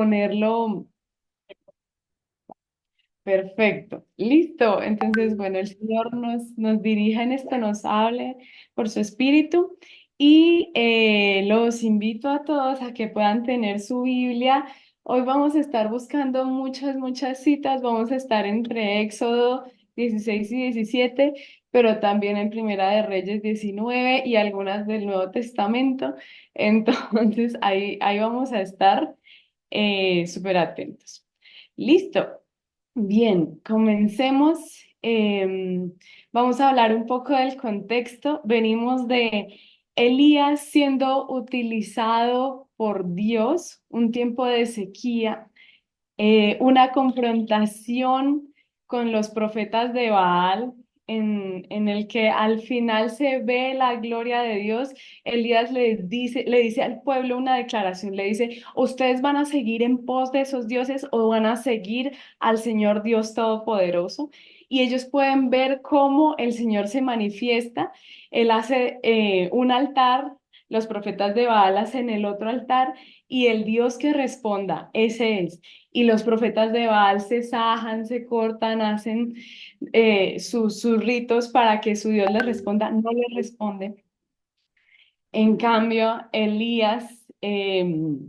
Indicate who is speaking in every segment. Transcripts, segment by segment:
Speaker 1: ponerlo. Perfecto, listo. Entonces, bueno, el Señor nos dirija en esto, nos hable por su espíritu y los invito a todos a que puedan tener su Biblia. Hoy vamos a estar buscando muchas citas. Vamos a estar entre Éxodo 16 y 17, pero también en Primera de Reyes 19 y algunas del Nuevo Testamento. Entonces, ahí vamos a estar súper atentos. Listo. Bien, comencemos. Vamos a hablar un poco del contexto. Venimos de Elías siendo utilizado por Dios, un tiempo de sequía, una confrontación con los profetas de Baal, en el que al final se ve la gloria de Dios. Elías le dice al pueblo una declaración, le dice, ¿ustedes van a seguir en pos de esos dioses o van a seguir al Señor Dios Todopoderoso? Y ellos pueden ver cómo el Señor se manifiesta. Él hace un altar, los profetas de Baal hacen el otro altar y el Dios que responda, ese es. Y los profetas de Baal se sajan, se cortan, hacen sus ritos para que su Dios les responda, no les responde. En cambio, Elías le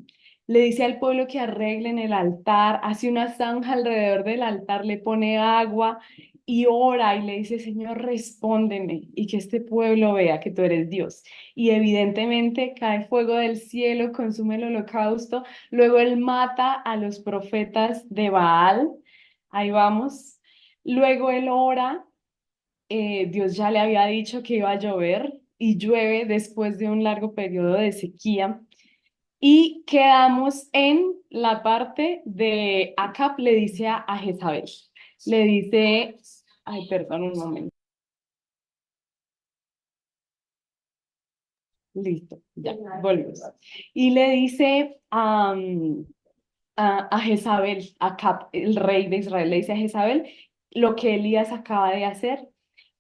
Speaker 1: dice al pueblo que arreglen el altar, hace una zanja alrededor del altar, le pone agua y ora y le dice, Señor, respóndeme y que este pueblo vea que tú eres Dios. Y evidentemente cae fuego del cielo, consume el holocausto, luego él mata a los profetas de Baal, ahí vamos, luego él ora, Dios ya le había dicho que iba a llover y llueve después de un largo periodo de sequía. Y quedamos en la parte de Acab le dice a Jezabel, le dice, ay, perdón un momento, listo, ya, volvemos. Y le dice a Jezabel, a Acab, el rey de Israel, le dice a Jezabel lo que Elías acaba de hacer.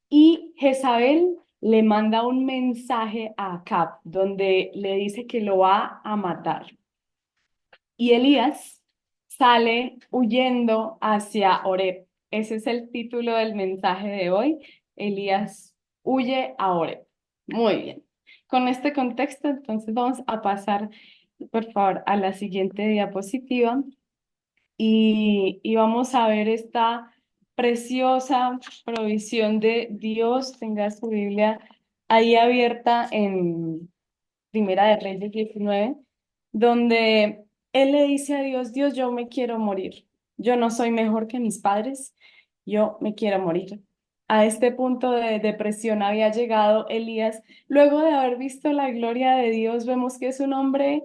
Speaker 1: Y Jezabel le manda un mensaje a Acab donde le dice que lo va a matar. Y Elías sale huyendo hacia Oreb. Ese es el título del mensaje de hoy. Elías huye a Oreb. Muy bien. Con este contexto, entonces vamos a pasar, por favor, a la siguiente diapositiva y vamos a ver esta preciosa provisión de Dios. Tenga su Biblia ahí abierta en Primera de Reyes 19, donde él le dice a Dios, Dios, yo me quiero morir. Yo no soy mejor que mis padres, yo me quiero morir. A este punto de depresión había llegado Elías. Luego de haber visto la gloria de Dios, vemos que es un hombre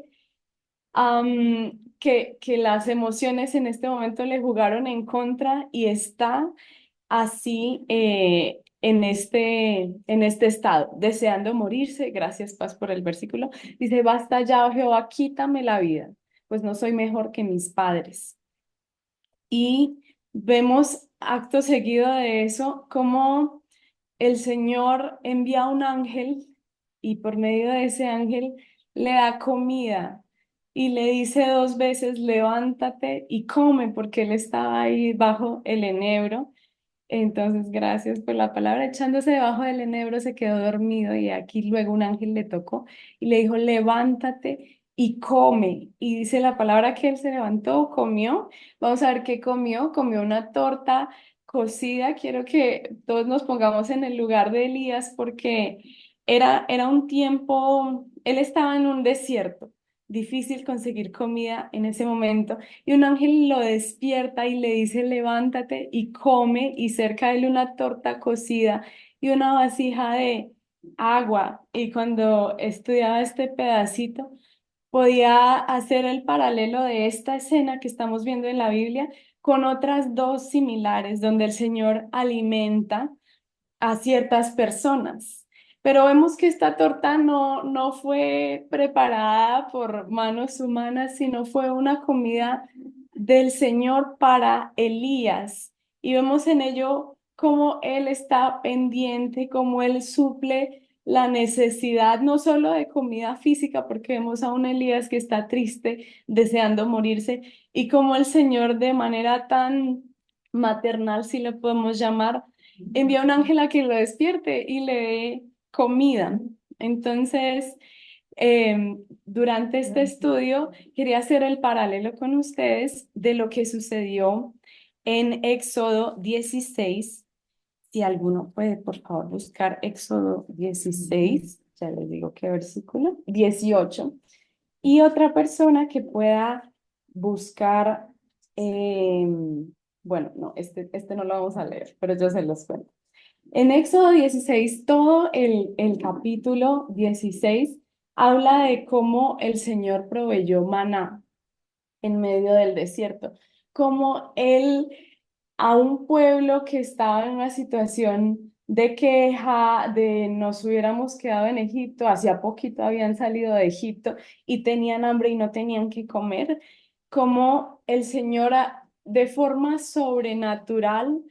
Speaker 1: que las emociones en este momento le jugaron en contra y está así en este estado, deseando morirse. Gracias, Paz, por el versículo. Dice, basta ya, oh Jehová, quítame la vida, pues no soy mejor que mis padres. Y vemos acto seguido de eso, como el Señor envía un ángel y por medio de ese ángel le da comida y le dice dos veces, levántate y come, porque él estaba ahí bajo el enebro. Entonces, gracias por la palabra. Echándose debajo del enebro, se quedó dormido y aquí luego un ángel le tocó y le dijo, levántate y come. Y dice la palabra que él se levantó, comió. Vamos a ver qué comió. Comió una torta cocida. Quiero que todos nos pongamos en el lugar de Elías porque era un tiempo, él estaba en un desierto. Difícil conseguir comida en ese momento y un ángel lo despierta y le dice, levántate y come, y cerca de él una torta cocida y una vasija de agua. Y cuando estudiaba este pedacito, podía hacer el paralelo de esta escena que estamos viendo en la Biblia con otras dos similares, donde el Señor alimenta a ciertas personas. Pero vemos que esta torta no fue preparada por manos humanas, sino fue una comida del Señor para Elías. Y vemos en ello cómo Él está pendiente, cómo Él suple la necesidad no solo de comida física, porque vemos a un Elías que está triste, deseando morirse, y como el Señor de manera tan maternal, si le podemos llamar, envía un ángel a que lo despierte y le dé comida. Entonces, durante este estudio quería hacer el paralelo con ustedes de lo que sucedió en Éxodo 16. Si alguno puede, por favor, buscar Éxodo 16, ya les digo qué versículo, 18. Y otra persona que pueda buscar, bueno, no, este no lo vamos a leer, pero yo se los cuento. En Éxodo 16, todo el capítulo 16 habla de cómo el Señor proveyó maná en medio del desierto, cómo Él a un pueblo que estaba en una situación de queja, de nos hubiéramos quedado en Egipto, hacía poquito habían salido de Egipto y tenían hambre y no tenían que comer, como el Señor de forma sobrenatural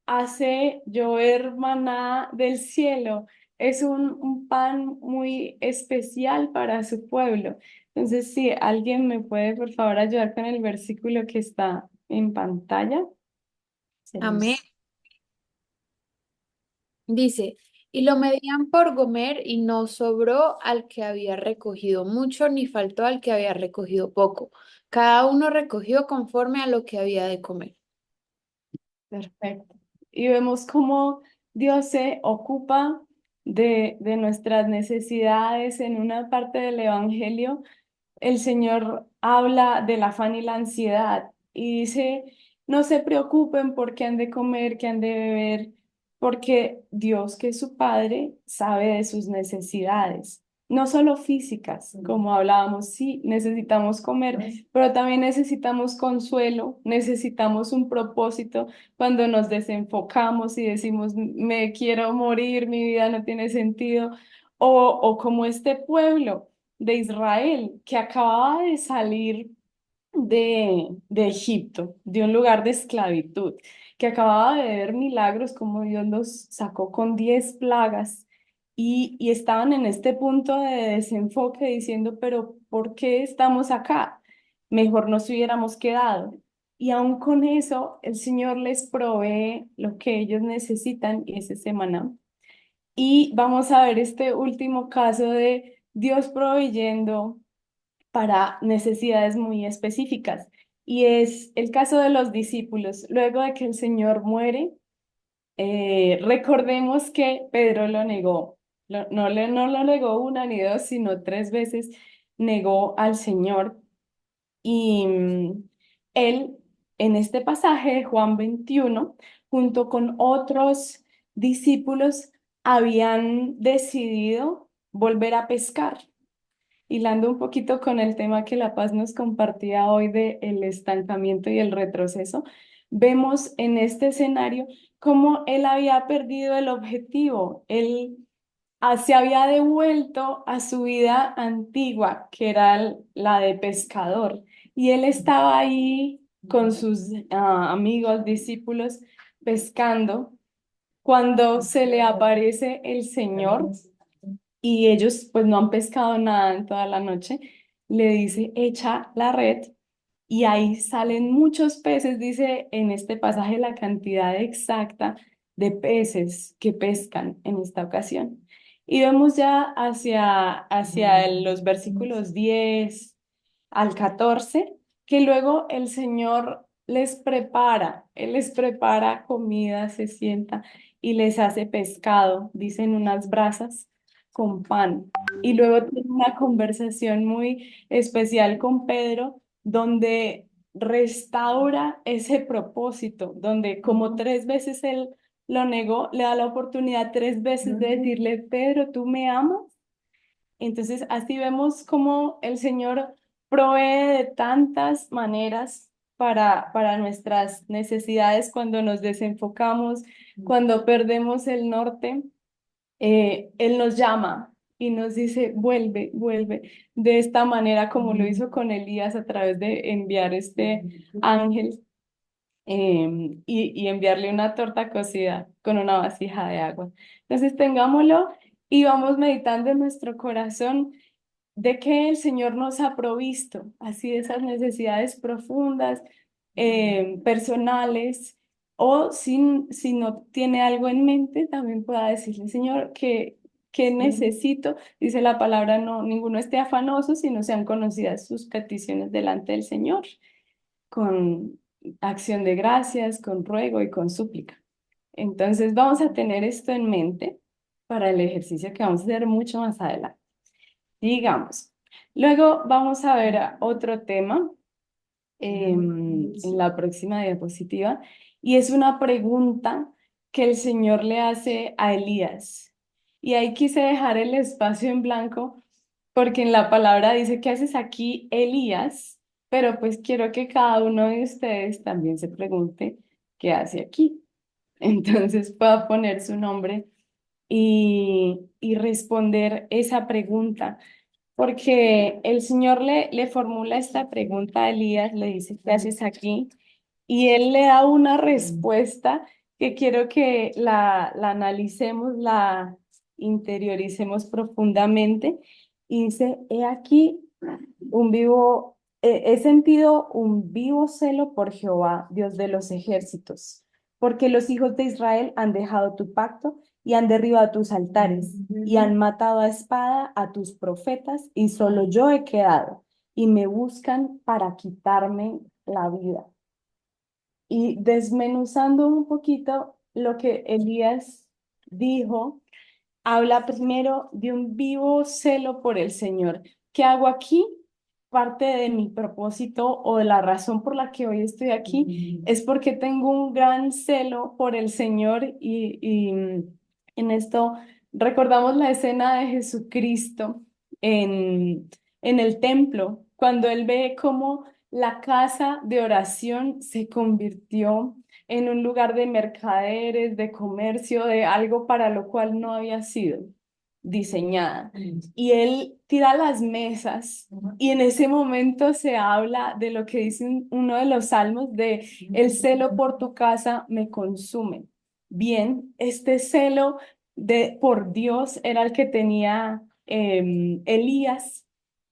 Speaker 1: hace llover maná del cielo. Es un pan muy especial para su pueblo. Entonces, si alguien me puede, por favor, ayudar con el versículo que está en pantalla. Se
Speaker 2: Amén.
Speaker 1: los...
Speaker 2: Dice, y lo medían por Gomer y no sobró al que había recogido mucho, ni faltó al que había recogido poco. Cada uno recogió conforme a lo que había de comer.
Speaker 1: Perfecto. Y vemos cómo Dios se ocupa de nuestras necesidades en una parte del Evangelio. El Señor habla del afán y la ansiedad y dice, no se preocupen por qué han de comer, qué han de beber, porque Dios, que es su Padre, sabe de sus necesidades, no solo físicas, como hablábamos, sí, necesitamos comer, pero también necesitamos consuelo, necesitamos un propósito cuando nos desenfocamos y decimos, me quiero morir, mi vida no tiene sentido, o como este pueblo de Israel que acababa de salir de Egipto, de un lugar de esclavitud, que acababa de ver milagros como Dios los sacó con 10 plagas y estaban en este punto de desenfoque diciendo, pero ¿por qué estamos acá? Mejor nos hubiéramos quedado. Y aún con eso, el Señor les provee lo que ellos necesitan y ese semana. Y vamos a ver este último caso de Dios proveyendo para necesidades muy específicas. Y es el caso de los discípulos. Luego de que el Señor muere, recordemos que Pedro lo negó. No lo negó una ni dos, sino tres veces negó al Señor. Y él, en este pasaje de Juan 21, junto con otros discípulos, habían decidido volver a pescar. Hilando un poquito con el tema que La Paz nos compartía hoy de el estancamiento y el retroceso, vemos en este escenario cómo él había perdido el objetivo, él se había devuelto a su vida antigua, que era la de pescador, y él estaba ahí con sus amigos, discípulos, pescando, cuando se le aparece el Señor y ellos pues no han pescado nada en toda la noche, le dice, echa la red y ahí salen muchos peces, dice en este pasaje la cantidad exacta de peces que pescan en esta ocasión. Y vemos ya hacia los versículos 10 al 14 que luego el Señor les prepara, Él les prepara comida, se sienta y les hace pescado, dicen unas brasas con pan. Y luego tiene una conversación muy especial con Pedro, donde restaura ese propósito, donde como tres veces él lo negó, le da la oportunidad tres veces de decirle, Pedro, ¿tú me amas? Entonces, así vemos cómo el Señor provee de tantas maneras para nuestras necesidades cuando nos desenfocamos, cuando perdemos el norte. Él nos llama y nos dice, vuelve, vuelve, de esta manera como lo hizo con Elías a través de enviar este ángel y enviarle una torta cocida con una vasija de agua. Entonces, tengámoslo y vamos meditando en nuestro corazón de que el Señor nos ha provisto, así de esas necesidades profundas, personales, o si no tiene algo en mente, también pueda decirle, Señor, que necesito, dice la palabra, no, ninguno esté afanoso, sino sean conocidas sus peticiones delante del Señor, con acción de gracias, con ruego y con súplica. Entonces vamos a tener esto en mente para el ejercicio que vamos a hacer mucho más adelante. Digamos. Luego vamos a ver otro tema en la próxima diapositiva y es una pregunta que el Señor le hace a Elías. Y ahí quise dejar el espacio en blanco porque en la palabra dice, ¿qué haces aquí, Elías? Pero pues quiero que cada uno de ustedes también se pregunte, ¿qué hace aquí? Entonces pueda poner su nombre y responder esa pregunta porque el Señor le formula esta pregunta a Elías, le dice, ¿qué haces aquí? Y él le da una respuesta que quiero que la analicemos, la interioricemos profundamente. Y dice, he aquí he sentido un vivo celo por Jehová, Dios de los ejércitos, porque los hijos de Israel han dejado tu pacto y han derribado tus altares y han matado a espada a tus profetas y solo yo he quedado y me buscan para quitarme la vida. Y desmenuzando un poquito lo que Elías dijo, habla primero de un vivo celo por el Señor. ¿Qué hago aquí? Parte de mi propósito o de la razón por la que hoy estoy aquí es porque tengo un gran celo por el Señor y en esto recordamos la escena de Jesucristo en el templo, cuando él ve cómo la casa de oración se convirtió en un lugar de mercaderes, de comercio, de algo para lo cual no había sido diseñada. Y él tira las mesas y en ese momento se habla de lo que dice uno de los salmos de el celo por tu casa me consume. Bien, este celo por Dios era el que tenía Elías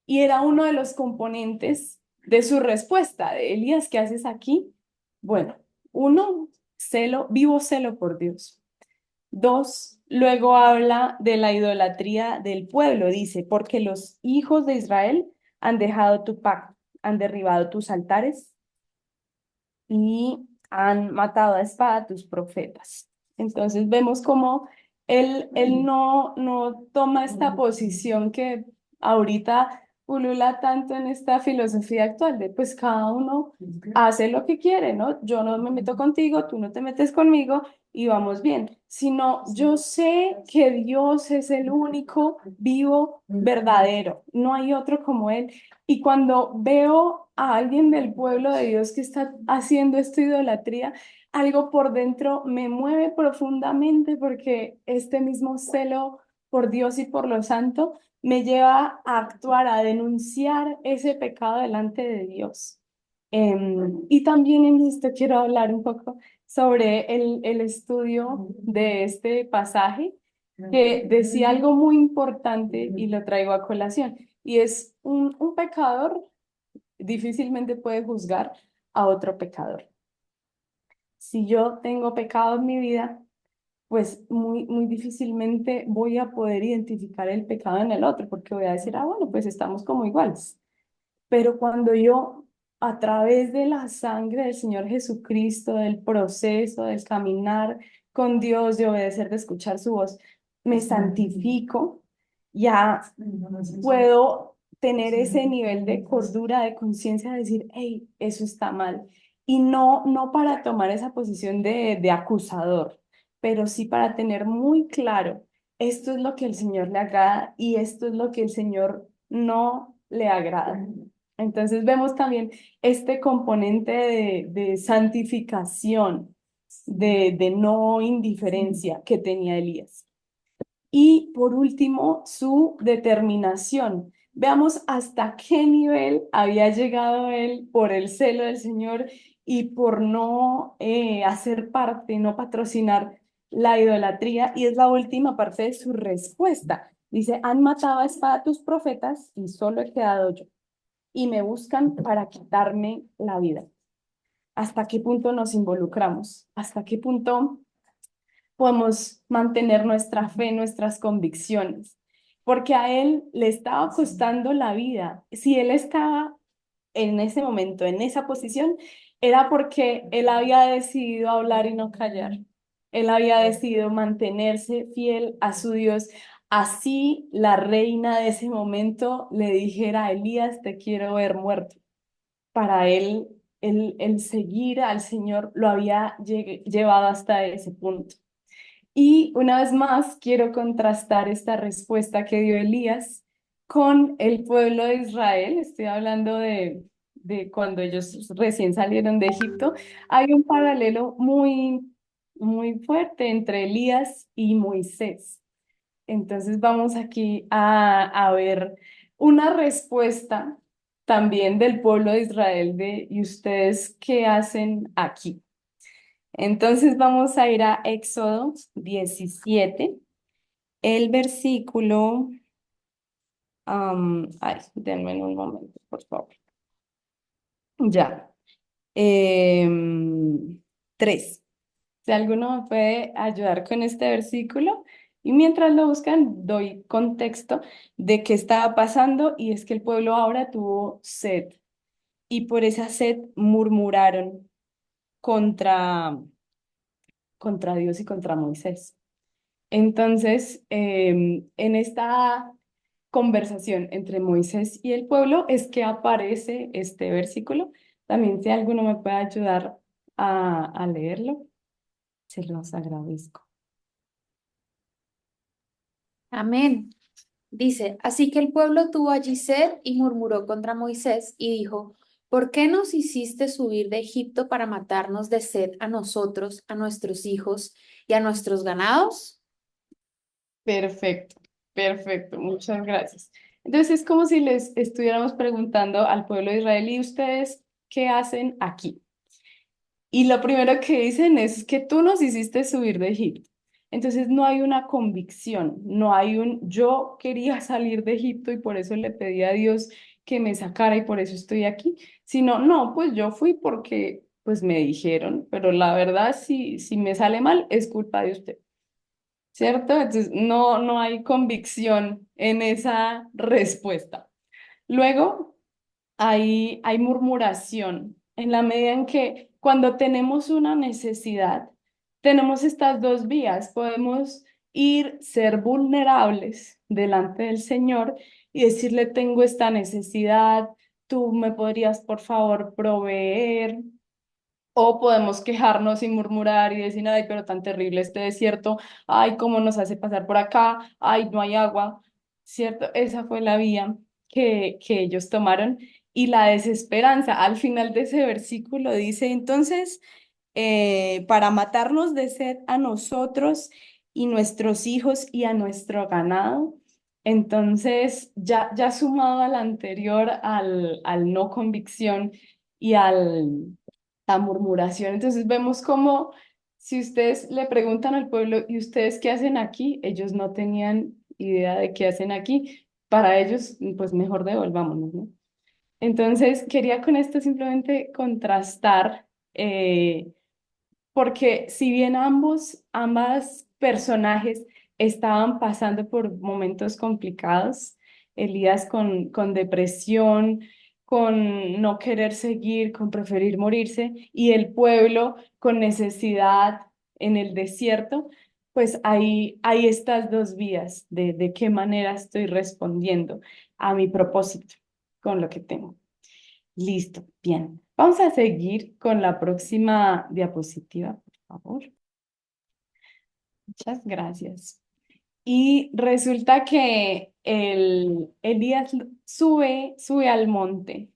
Speaker 1: y era uno de los componentes de su respuesta. De Elías, ¿qué haces aquí? Bueno, uno, celo, vivo celo por Dios. Dos, luego habla de la idolatría del pueblo. Dice, porque los hijos de Israel han dejado tu pacto, han derribado tus altares y han matado a espada a tus profetas. Entonces vemos cómo él no toma esta posición que ahorita pulula tanto en esta filosofía actual de pues cada uno hace lo que quiere, ¿no? Yo no me meto contigo, tú no te metes conmigo y vamos bien, sino yo sé que Dios es el único vivo, verdadero, no hay otro como Él. Y cuando veo a alguien del pueblo de Dios que está haciendo esta idolatría, algo por dentro me mueve profundamente porque este mismo celo por Dios y por lo santo me lleva a actuar, a denunciar ese pecado delante de Dios. Y también en esto quiero hablar un poco sobre el estudio de este pasaje que decía algo muy importante y lo traigo a colación. Y es un pecador difícilmente puede juzgar a otro pecador. Si yo tengo pecado en mi vida, pues muy difícilmente voy a poder identificar el pecado en el otro, porque voy a decir, ah, bueno, pues estamos como iguales. Pero cuando yo, a través de la sangre del Señor Jesucristo, del proceso, del caminar con Dios, de obedecer, de escuchar su voz, me santifico, ya puedo tener ese nivel de cordura, de conciencia, de decir, hey, eso está mal. Y no para tomar esa posición de acusador, pero sí para tener muy claro, esto es lo que el Señor le agrada y esto es lo que el Señor no le agrada. Entonces vemos también este componente de santificación, de no indiferencia que tenía Elías. Y por último, su determinación. Veamos hasta qué nivel había llegado él por el celo del Señor y por no hacer parte, no patrocinar la idolatría y es la última parte de su respuesta. Dice, han matado a espada a tus profetas y solo he quedado yo y me buscan para quitarme la vida. ¿Hasta qué punto nos involucramos? ¿Hasta qué punto podemos mantener nuestra fe, nuestras convicciones? Porque a él le estaba costando la vida. Si él estaba en ese momento, en esa posición, era porque él había decidido hablar y no callar. Él había decidido mantenerse fiel a su Dios. Así la reina de ese momento le dijera a Elías, te quiero ver muerto. Para él, el seguir al Señor lo había llevado hasta ese punto. Y una vez más quiero contrastar esta respuesta que dio Elías con el pueblo de Israel. Estoy hablando de cuando ellos recién salieron de Egipto. Hay un paralelo muy fuerte entre Elías y Moisés. Entonces vamos aquí a ver una respuesta también del pueblo de Israel de ¿y ustedes qué hacen aquí? Entonces vamos a ir a Éxodo 17, el versículo, denme un momento, por favor. Ya, 3. Si alguno me puede ayudar con este versículo. Y mientras lo buscan, doy contexto de qué estaba pasando y es que el pueblo ahora tuvo sed y por esa sed murmuraron contra, contra Dios y contra Moisés. Entonces, en esta conversación entre Moisés y el pueblo es que aparece este versículo. También si alguno me puede ayudar a leerlo, se los agradezco.
Speaker 2: Amén. Dice, así que el pueblo tuvo allí sed y murmuró contra Moisés y dijo, ¿por qué nos hiciste subir de Egipto para matarnos de sed a nosotros, a nuestros hijos y a nuestros ganados?
Speaker 1: Perfecto, perfecto, muchas gracias. Entonces es como si les estuviéramos preguntando al pueblo de Israel, ¿y ustedes qué hacen aquí? Y lo primero que dicen es que tú nos hiciste subir de Egipto. Entonces no hay una convicción, no hay un yo quería salir de Egipto y por eso le pedí a Dios que me sacara y por eso estoy aquí, sino no, pues yo fui porque pues me dijeron, pero la verdad si me sale mal es culpa de usted. ¿Cierto? Entonces, no hay convicción en esa respuesta. Luego, hay murmuración en la medida en que cuando tenemos una necesidad, tenemos estas dos vías. Podemos ir, ser vulnerables delante del Señor y decirle, tengo esta necesidad, tú me podrías, por favor, proveer. O podemos quejarnos y murmurar y decir, ay, pero tan terrible este desierto, ay, cómo nos hace pasar por acá, ay, no hay agua, ¿cierto? Esa fue la vía que ellos tomaron y la desesperanza. Al final de ese versículo dice, entonces, para matarnos de sed a nosotros y nuestros hijos y a nuestro ganado. Entonces, ya sumado al anterior, al no convicción y la murmuración, entonces vemos como si ustedes le preguntan al pueblo, ¿y ustedes qué hacen aquí? Ellos no tenían idea de qué hacen aquí. Para ellos, pues mejor devolvámonos, ¿no? Entonces, quería con esto simplemente contrastar porque si bien ambas personajes estaban pasando por momentos complicados, Elías con depresión, con no querer seguir, con preferir morirse, y el pueblo con necesidad en el desierto, pues hay estas dos vías de qué manera estoy respondiendo a mi propósito con lo que tengo. Listo, bien. Vamos a seguir con la próxima diapositiva, por favor. Muchas gracias. Y resulta que Elías sube al monte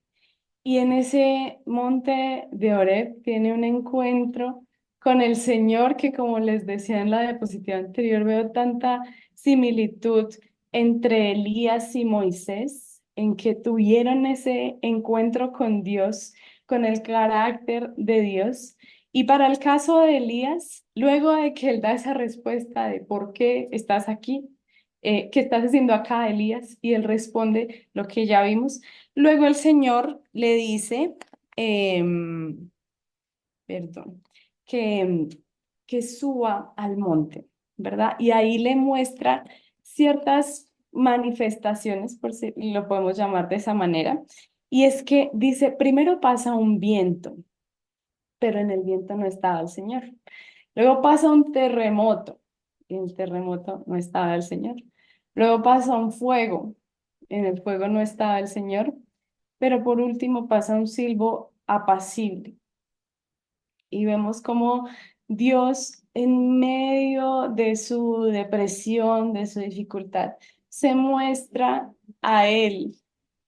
Speaker 1: y en ese monte de Oreb tiene un encuentro con el Señor que, como les decía en la diapositiva anterior, veo tanta similitud entre Elías y Moisés, en que tuvieron ese encuentro con Dios, con el carácter de Dios. Y para el caso de Elías, luego de que él da esa respuesta de por qué estás aquí, qué estás haciendo acá, Elías, y él responde lo que ya vimos, luego el Señor le dice, em, perdón, que, que suba al monte, ¿verdad? Y ahí le muestra ciertas manifestaciones, por si lo podemos llamar de esa manera, y es que dice, primero pasa un viento, pero en el viento no estaba el Señor. Luego pasa un terremoto, y en el terremoto no estaba el Señor. Luego pasa un fuego, en el fuego no estaba el Señor. Pero por último pasa un silbo apacible. Y vemos cómo Dios, en medio de su depresión, de su dificultad, se muestra a él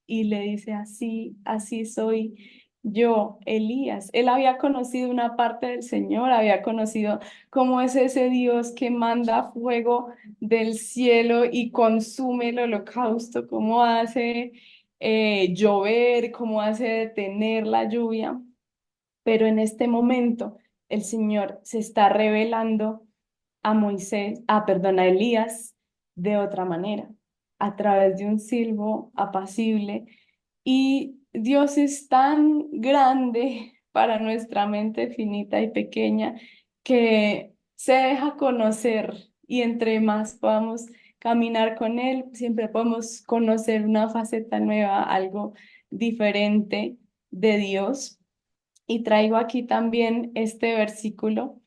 Speaker 1: y le dice, así, así soy yo, Elías. Él había conocido una parte del Señor, había conocido cómo es ese Dios que manda fuego del cielo y consume el holocausto, cómo hace llover, cómo hace detener la lluvia. Pero en este momento el Señor se está revelando a Moisés, perdón, a Elías de otra manera, a través de un silbo apacible. Y Dios es tan grande para nuestra mente finita y pequeña que se deja conocer y entre más podamos caminar con Él, siempre podemos conocer una faceta nueva, algo diferente de Dios. Y traigo aquí también este versículo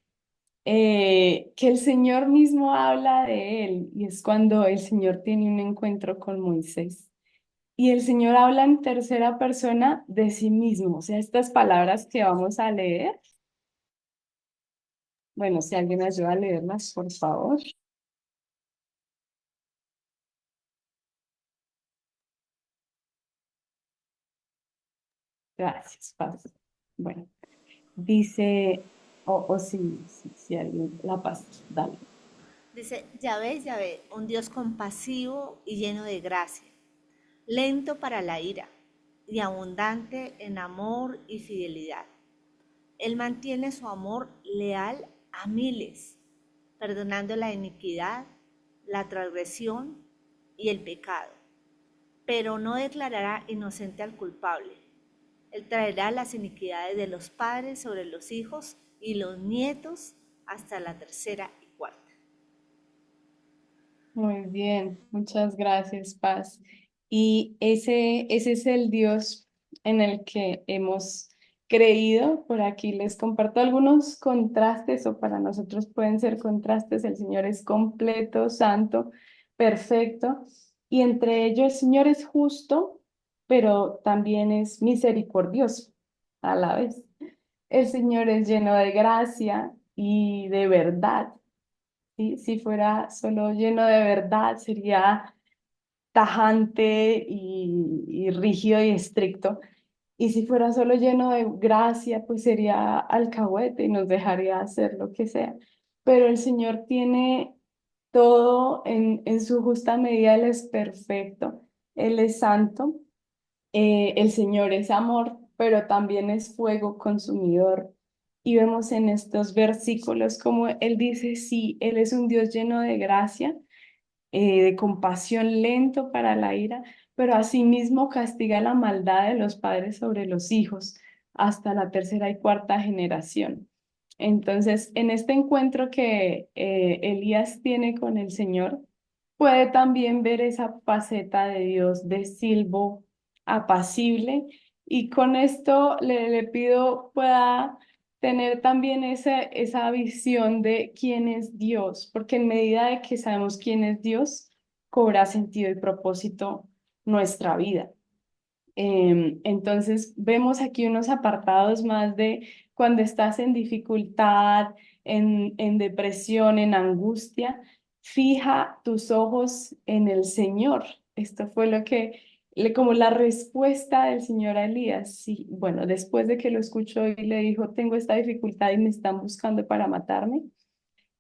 Speaker 1: que el Señor mismo habla de él, y es cuando el Señor tiene un encuentro con Moisés. Y el Señor habla en tercera persona de sí mismo, o sea, estas palabras que vamos a leer. Bueno, si alguien me ayuda a leerlas, por favor. Gracias, Paz. Bueno, dice, o si alguien, la paz, dale.
Speaker 3: Dice, Yahvé, un Dios compasivo y lleno de gracia, lento para la ira y abundante en amor y fidelidad. Él mantiene su amor leal a miles, perdonando la iniquidad, la transgresión y el pecado, pero no declarará inocente al culpable. Él traerá las iniquidades de los padres sobre los hijos y los nietos hasta la tercera y cuarta.
Speaker 1: Muy bien, muchas gracias, Paz. Y ese es el Dios en el que hemos creído. Por aquí les comparto algunos contrastes, o para nosotros pueden ser contrastes. El Señor es completo, santo, perfecto, y entre ellos el Señor es justo, pero también es misericordioso a la vez. El Señor es lleno de gracia y de verdad. ¿Sí? Si fuera solo lleno de verdad, sería tajante y rígido y estricto. Y si fuera solo lleno de gracia, pues sería alcahuete y nos dejaría hacer lo que sea. Pero el Señor tiene todo en su justa medida. Él es perfecto, Él es santo, el Señor es amor, pero también es fuego consumidor. Y vemos en estos versículos como Él dice, sí, Él es un Dios lleno de gracia, de compasión, lento para la ira, pero asimismo castiga la maldad de los padres sobre los hijos hasta la tercera y cuarta generación. Entonces, en este encuentro que Elías tiene con el Señor, puede también ver esa faceta de Dios de silbo apacible, y con esto le pido pueda tener también esa visión de quién es Dios, porque en medida de que sabemos quién es Dios, cobra sentido y propósito nuestra vida. Entonces, vemos aquí unos apartados más de cuando estás en dificultad, en depresión, en angustia, fija tus ojos en el Señor. Esto fue lo que, como la respuesta del Señor a Elías. Sí, bueno, después de que lo escuchó y le dijo, tengo esta dificultad y me están buscando para matarme,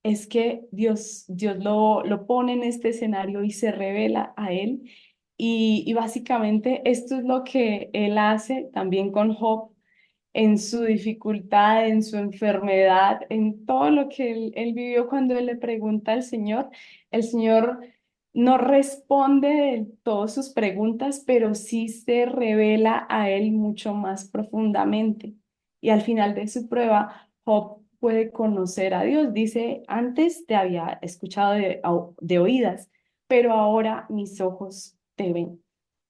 Speaker 1: es que Dios lo pone en este escenario y se revela a él. Y básicamente esto es lo que él hace también con Job. en su dificultad, en su enfermedad, en todo lo que él vivió cuando él le pregunta al Señor. El Señor no responde de todas sus preguntas, pero sí se revela a él mucho más profundamente. Y al final de su prueba, Job puede conocer a Dios. Dice, antes te había escuchado de oídas, pero ahora mis ojos te ven.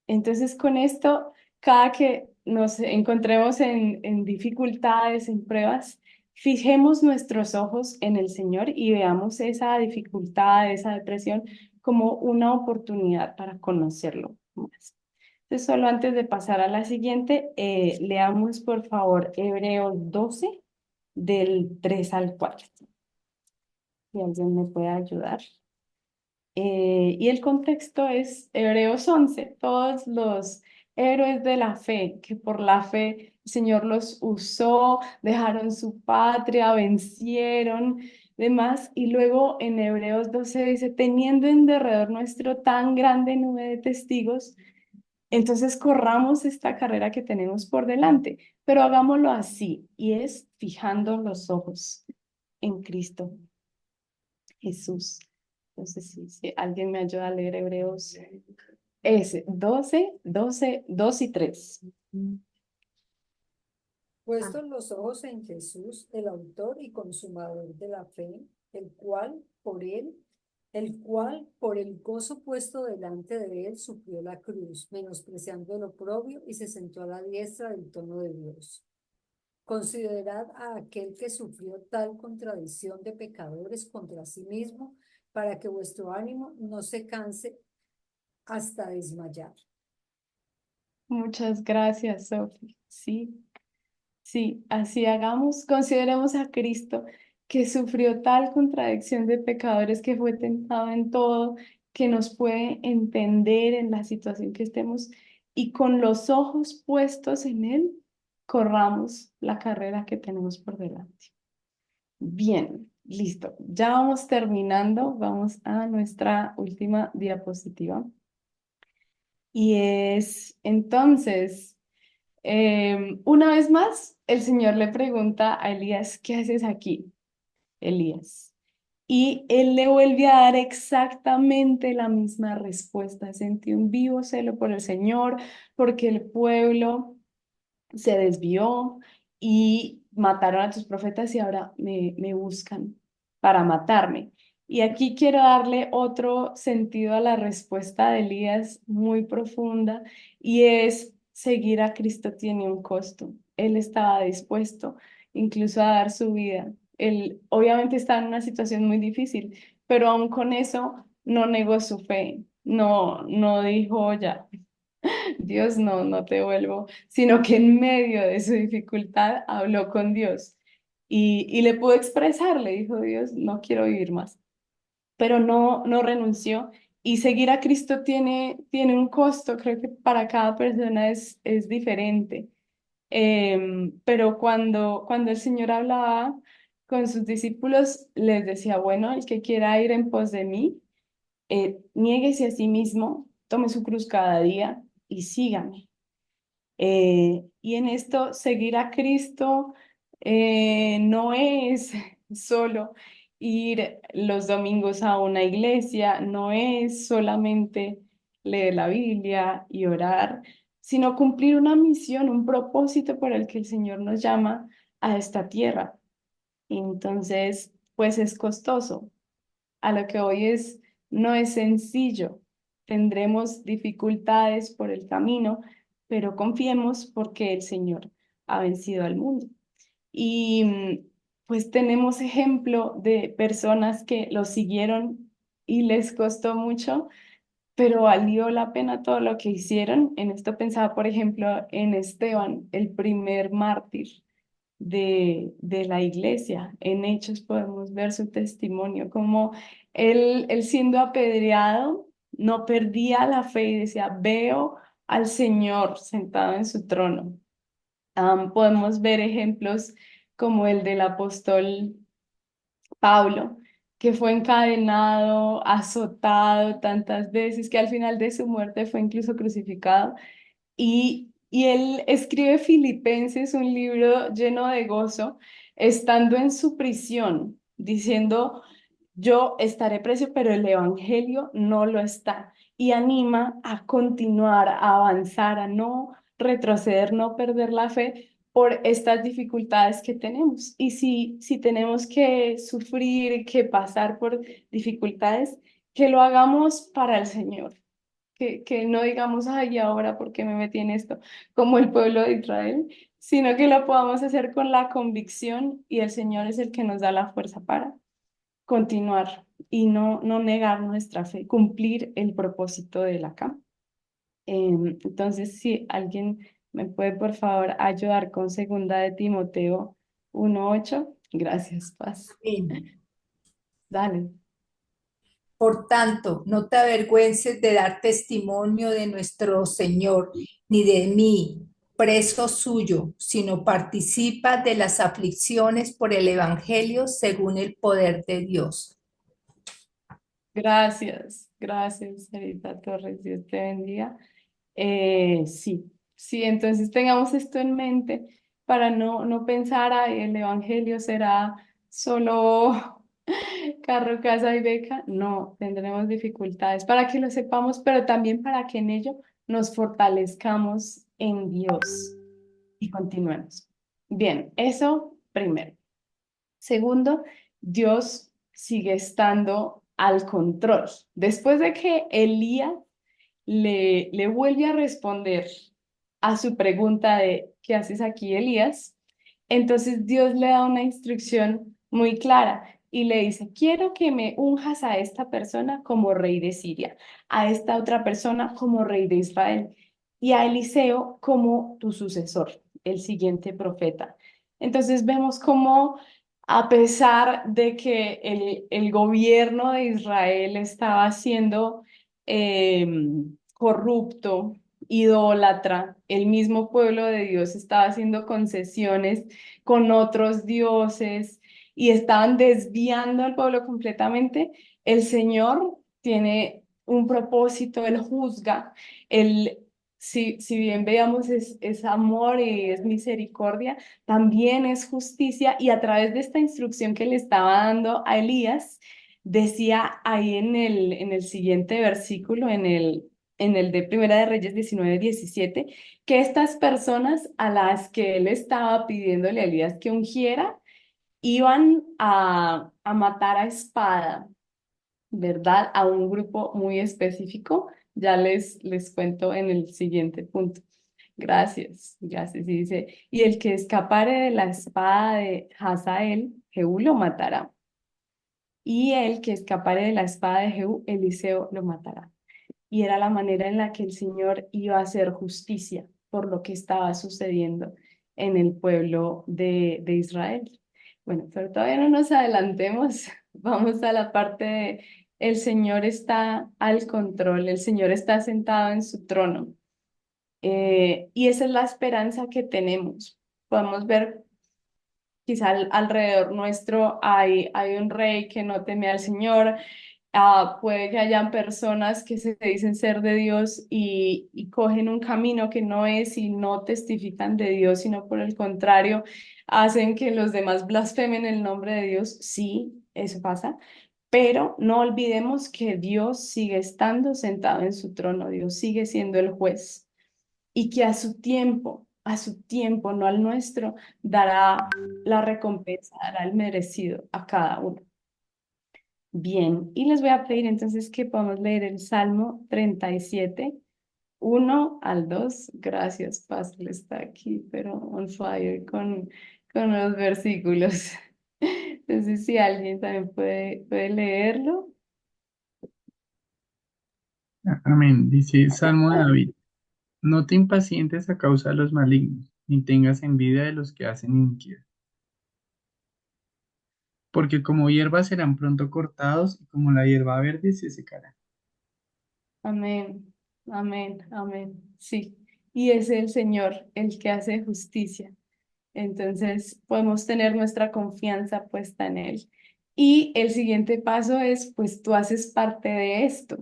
Speaker 1: Entonces, con esto, cada que nos encontremos en dificultades, en pruebas, fijemos nuestros ojos en el Señor y veamos esa dificultad, esa depresión como una oportunidad para conocerlo más. Entonces, solo antes de pasar a la siguiente, leamos por favor Hebreos 12 del 3 al 4. Si alguien me puede ayudar. Y el contexto es Hebreos 11, todos los héroes de la fe, que por la fe el Señor los usó, dejaron su patria, vencieron, demás. Y luego en Hebreos 12 dice, teniendo en derredor nuestro tan grande nube de testigos, entonces corramos esta carrera que tenemos por delante, pero hagámoslo así, y es fijando los ojos en Cristo Jesús. Entonces, si alguien me ayuda a leer Hebreos, es 12, 2 y 3.
Speaker 4: Puestos los ojos en Jesús, el autor y consumador de la fe, el cual por el gozo puesto delante de él sufrió la cruz, menospreciando el oprobio y se sentó a la diestra del trono de Dios. Considerad a aquel que sufrió tal contradicción de pecadores contra sí mismo, para que vuestro ánimo no se canse hasta desmayar.
Speaker 1: Muchas gracias, Sophie. Sí, sí, así hagamos. Consideremos a Cristo que sufrió tal contradicción de pecadores, que fue tentado en todo, que nos puede entender en la situación que estemos y con los ojos puestos en Él, corramos la carrera que tenemos por delante. Bien, listo. Ya vamos terminando. Vamos a nuestra última diapositiva. Y es entonces, una vez más, el Señor le pregunta a Elías, ¿qué haces aquí, Elías? Y él le vuelve a dar exactamente la misma respuesta. Sentí un vivo celo por el Señor, porque el pueblo se desvió y mataron a tus profetas y ahora me buscan para matarme. Y aquí quiero darle otro sentido a la respuesta de Elías muy profunda y es seguir a Cristo tiene un costo. Él estaba dispuesto incluso a dar su vida. Él obviamente está en una situación muy difícil, pero aún con eso no negó su fe. No dijo ya, Dios, no te vuelvo, sino que en medio de su dificultad habló con Dios y le pudo expresar, le dijo Dios, no quiero vivir más, pero no renunció. Y seguir a Cristo tiene un costo, creo que para cada persona es diferente. Pero cuando el Señor hablaba con sus discípulos, les decía, bueno, el que quiera ir en pos de mí, niéguese a sí mismo, tome su cruz cada día y sígame. Y en esto, seguir a Cristo no es solo ir los domingos a una iglesia, no es solamente leer la Biblia y orar, sino cumplir una misión, un propósito por el que el Señor nos llama a esta tierra. Entonces, pues es costoso. A lo que hoy no es sencillo. Tendremos dificultades por el camino, pero confiemos porque el Señor ha vencido al mundo. Y pues tenemos ejemplo de personas que lo siguieron y les costó mucho, pero valió la pena todo lo que hicieron. En esto pensaba, por ejemplo, en Esteban, el primer mártir de la iglesia. En Hechos podemos ver su testimonio, como él siendo apedreado, no perdía la fe y decía, veo al Señor sentado en su trono. Podemos ver ejemplos como el del apóstol Pablo, que fue encadenado, azotado tantas veces, que al final de su muerte fue incluso crucificado y Y él escribe Filipenses, un libro lleno de gozo, estando en su prisión, diciendo, yo estaré preso, pero el evangelio no lo está. Y anima a continuar, a avanzar, a no retroceder, no perder la fe por estas dificultades que tenemos. Y si tenemos que sufrir, que pasar por dificultades, que lo hagamos para el Señor. Que no digamos, ay, ahora por qué me metí en esto, como el pueblo de Israel, sino que lo podamos hacer con la convicción y el Señor es el que nos da la fuerza para continuar y no negar nuestra fe, cumplir el propósito de la CAM. Entonces, si alguien me puede, por favor, ayudar con segunda de Timoteo 1:8. Gracias, Paz.
Speaker 5: Amén.
Speaker 1: Dale.
Speaker 5: Por tanto, no te avergüences de dar testimonio de nuestro Señor, ni de mí, preso suyo, sino participa de las aflicciones por el Evangelio según el poder de Dios.
Speaker 1: Gracias, Sarita Torres, Dios te bendiga. Sí, entonces tengamos esto en mente para no pensar, ay, el evangelio será solo carro, casa y beca. No, tendremos dificultades para que lo sepamos, pero también para que en ello nos fortalezcamos en Dios y continuemos. Bien, eso primero. Segundo, Dios sigue estando al control. Después de que Elías le vuelve a responder a su pregunta de ¿qué haces aquí, Elías? Entonces Dios le da una instrucción muy clara y le dice, quiero que me unjas a esta persona como rey de Siria, a esta otra persona como rey de Israel y a Eliseo como tu sucesor, el siguiente profeta. Entonces vemos cómo a pesar de que el gobierno de Israel estaba siendo corrupto, idólatra, el mismo pueblo de Dios estaba haciendo concesiones con otros dioses y estaban desviando al pueblo completamente, el Señor tiene un propósito, Él juzga, Él, si bien veamos es amor y es misericordia, también es justicia y a través de esta instrucción que le estaba dando a Elías, decía ahí en el siguiente versículo, en el de Primera de Reyes 19:17, que estas personas a las que él estaba pidiéndole a Elías que ungiera, iban a matar a espada, ¿verdad? A un grupo muy específico. Ya les cuento en el siguiente punto. Gracias. Y dice, y el que escapare de la espada de Hazael, Jehú lo matará. Y el que escapare de la espada de Jehú, Eliseo lo matará. Y era la manera en la que el Señor iba a hacer justicia por lo que estaba sucediendo en el pueblo de Israel. Bueno, pero todavía no nos adelantemos. Vamos a la parte de el Señor está al control, el Señor está sentado en su trono. Y esa es la esperanza que tenemos. Podemos ver quizá alrededor nuestro hay un rey que no teme al Señor. Puede que hayan personas que se dicen ser de Dios y cogen un camino que no es y no testifican de Dios, sino por el contrario, hacen que los demás blasfemen el nombre de Dios. Sí, eso pasa, pero no olvidemos que Dios sigue estando sentado en su trono, Dios sigue siendo el juez y que a su tiempo, no al nuestro, dará la recompensa, dará el merecido a cada uno. Bien, y les voy a pedir entonces que podamos leer el Salmo 37, 1 al 2. Gracias, Pastor, está aquí, pero on fire con los versículos. Entonces, si alguien también puede leerlo.
Speaker 6: Amén. Dice Salmo de David. No te impacientes a causa de los malignos, ni tengas envidia de los que hacen iniquidad. Porque como hierba serán pronto cortados y como la hierba verde se secará.
Speaker 1: Amén. Sí, y es el Señor el que hace justicia. Entonces podemos tener nuestra confianza puesta en Él. Y el siguiente paso es, pues tú haces parte de esto,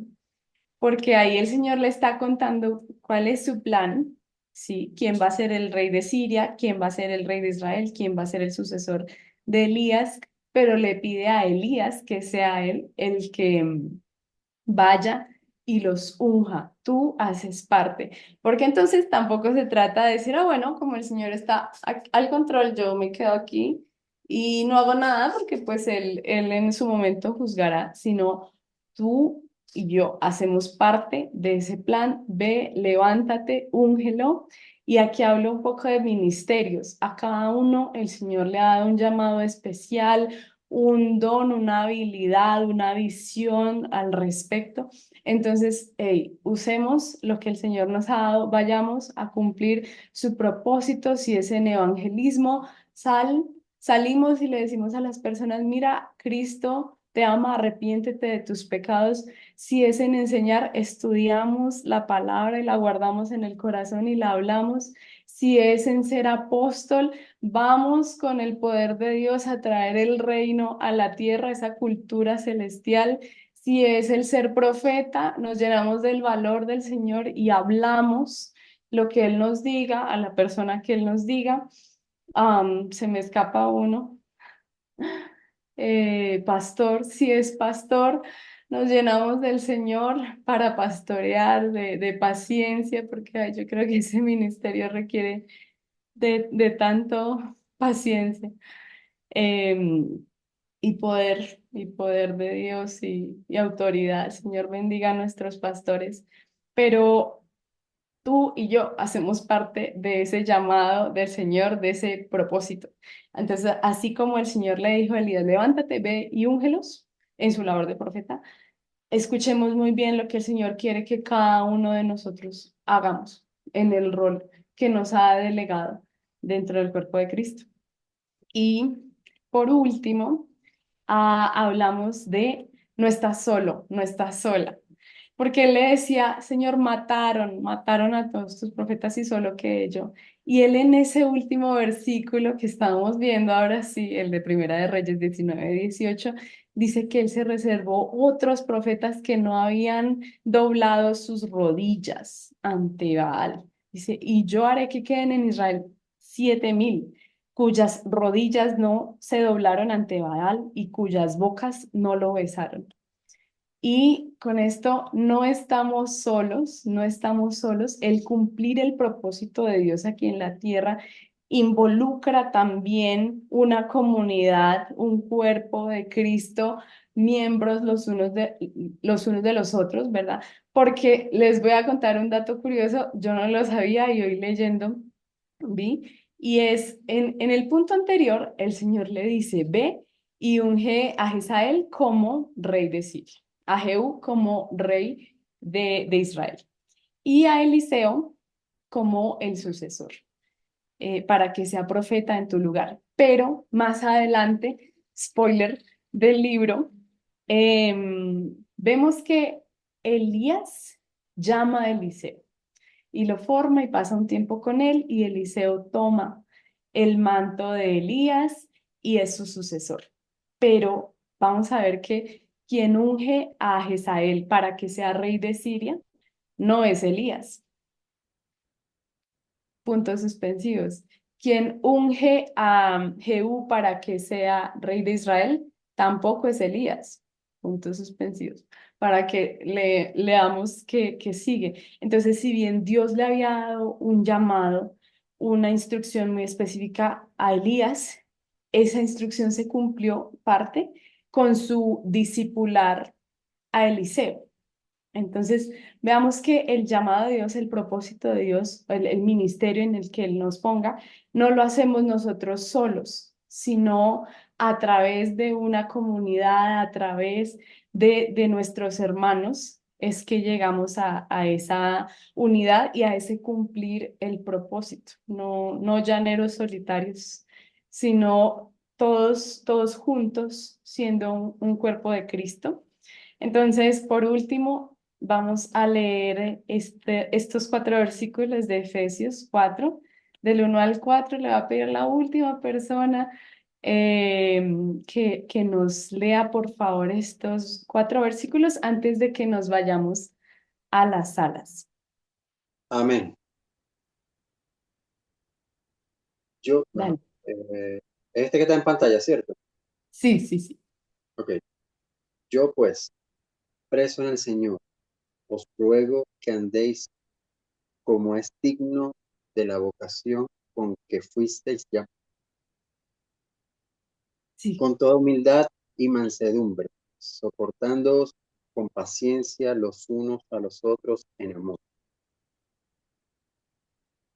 Speaker 1: porque ahí el Señor le está contando cuál es su plan, ¿sí? ¿Quién va a ser el rey de Siria? ¿Quién va a ser el rey de Israel? ¿Quién va a ser el sucesor de Elías? Pero le pide a Elías que sea él el que vaya y los unja. Tú haces parte. Porque entonces tampoco se trata de decir, ah, bueno, como el Señor está al control, yo me quedo aquí y no hago nada porque pues él en su momento juzgará, sino tú y yo hacemos parte de ese plan. Ve, levántate, úngelo. Y aquí hablo un poco de ministerios. A cada uno el Señor le ha dado un llamado especial, un don, una habilidad, una visión al respecto. Entonces, hey, usemos lo que el Señor nos ha dado, vayamos a cumplir su propósito. Si es en evangelismo, salimos y le decimos a las personas, mira, Cristo te ama, arrepiéntete de tus pecados. Si es en enseñar, estudiamos la palabra y la guardamos en el corazón y la hablamos. Si es en ser apóstol, vamos con el poder de Dios a traer el reino a la tierra, esa cultura celestial. Si es el ser profeta, nos llenamos del valor del Señor y hablamos lo que Él nos diga a la persona que Él nos diga. Se me escapa uno. Pastor, si es pastor, nos llenamos del Señor para pastorear, de paciencia, porque ay, yo creo que ese ministerio requiere de tanto paciencia, em, y poder de Dios y autoridad. Señor, bendiga a nuestros pastores, pero tú y yo hacemos parte de ese llamado del Señor, de ese propósito. Entonces, así como el Señor le dijo a Elías, levántate, ve y úngelos en su labor de profeta, escuchemos muy bien lo que el Señor quiere que cada uno de nosotros hagamos en el rol que nos ha delegado dentro del cuerpo de Cristo. Y por último, hablamos de no estás solo, no estás sola. Porque él le decía, Señor, mataron a todos tus profetas y solo que yo. Y él en ese último versículo que estábamos viendo ahora sí, el de Primera de Reyes 19-18, dice que él se reservó otros profetas que no habían doblado sus rodillas ante Baal. Dice, y yo haré que queden en Israel 7,000 cuyas rodillas no se doblaron ante Baal y cuyas bocas no lo besaron. Y con esto no estamos solos, no estamos solos. El cumplir el propósito de Dios aquí en la tierra involucra también una comunidad, un cuerpo de Cristo, miembros los unos de los otros, ¿verdad? Porque les voy a contar un dato curioso, yo no lo sabía y hoy leyendo vi, y es en el punto anterior, el Señor le dice, ve y unge a Hazael como rey de Siria, a Jehú como rey de Israel y a Eliseo como el sucesor, para que sea profeta en tu lugar. Pero más adelante, spoiler del libro, vemos que Elías llama a Eliseo y lo forma y pasa un tiempo con él y Eliseo toma el manto de Elías y es su sucesor. Pero vamos a ver que quien unge a Jezael para que sea rey de Siria no es Elías. Puntos suspensivos. Quien unge a Jehú para que sea rey de Israel tampoco es Elías. Puntos suspensivos. Para que leamos que sigue. Entonces, si bien Dios le había dado un llamado, una instrucción muy específica a Elías, esa instrucción se cumplió parte con su discipular a Eliseo. Entonces, veamos que el llamado de Dios, el propósito de Dios, el ministerio en el que Él nos ponga, no lo hacemos nosotros solos, sino a través de una comunidad, a través de nuestros hermanos, es que llegamos a esa unidad y a ese cumplir el propósito. No llaneros solitarios, sino todos juntos siendo un cuerpo de Cristo. Entonces, por último, vamos a leer estos 4 versículos de Efesios 4, del 1 al 4. Le va a pedir a la última persona que nos lea, por favor, estos 4 versículos antes de que nos vayamos a las salas.
Speaker 7: Amén. Bueno,
Speaker 1: Dale.
Speaker 7: este que está en pantalla, ¿cierto?
Speaker 1: Sí, sí, sí.
Speaker 7: Ok. Yo pues, preso en el Señor, os ruego que andéis como es digno de la vocación con que fuisteis ya,
Speaker 1: Sí.
Speaker 7: con toda humildad y mansedumbre, soportándoos con paciencia los unos a los otros en amor,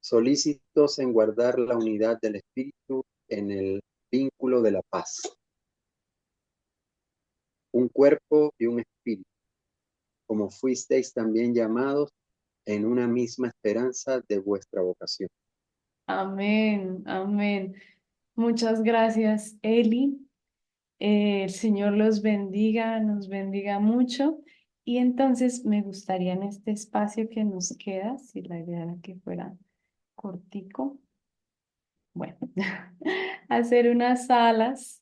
Speaker 7: solícitos en guardar la unidad del Espíritu en el vínculo de la paz, un cuerpo y un espíritu, como fuisteis también llamados en una misma esperanza de vuestra vocación.
Speaker 1: Amén, amén. Muchas gracias, Eli. El Señor los bendiga, nos bendiga mucho. Y entonces me gustaría en este espacio que nos queda, si la idea era que fuera cortico, bueno, hacer unas salas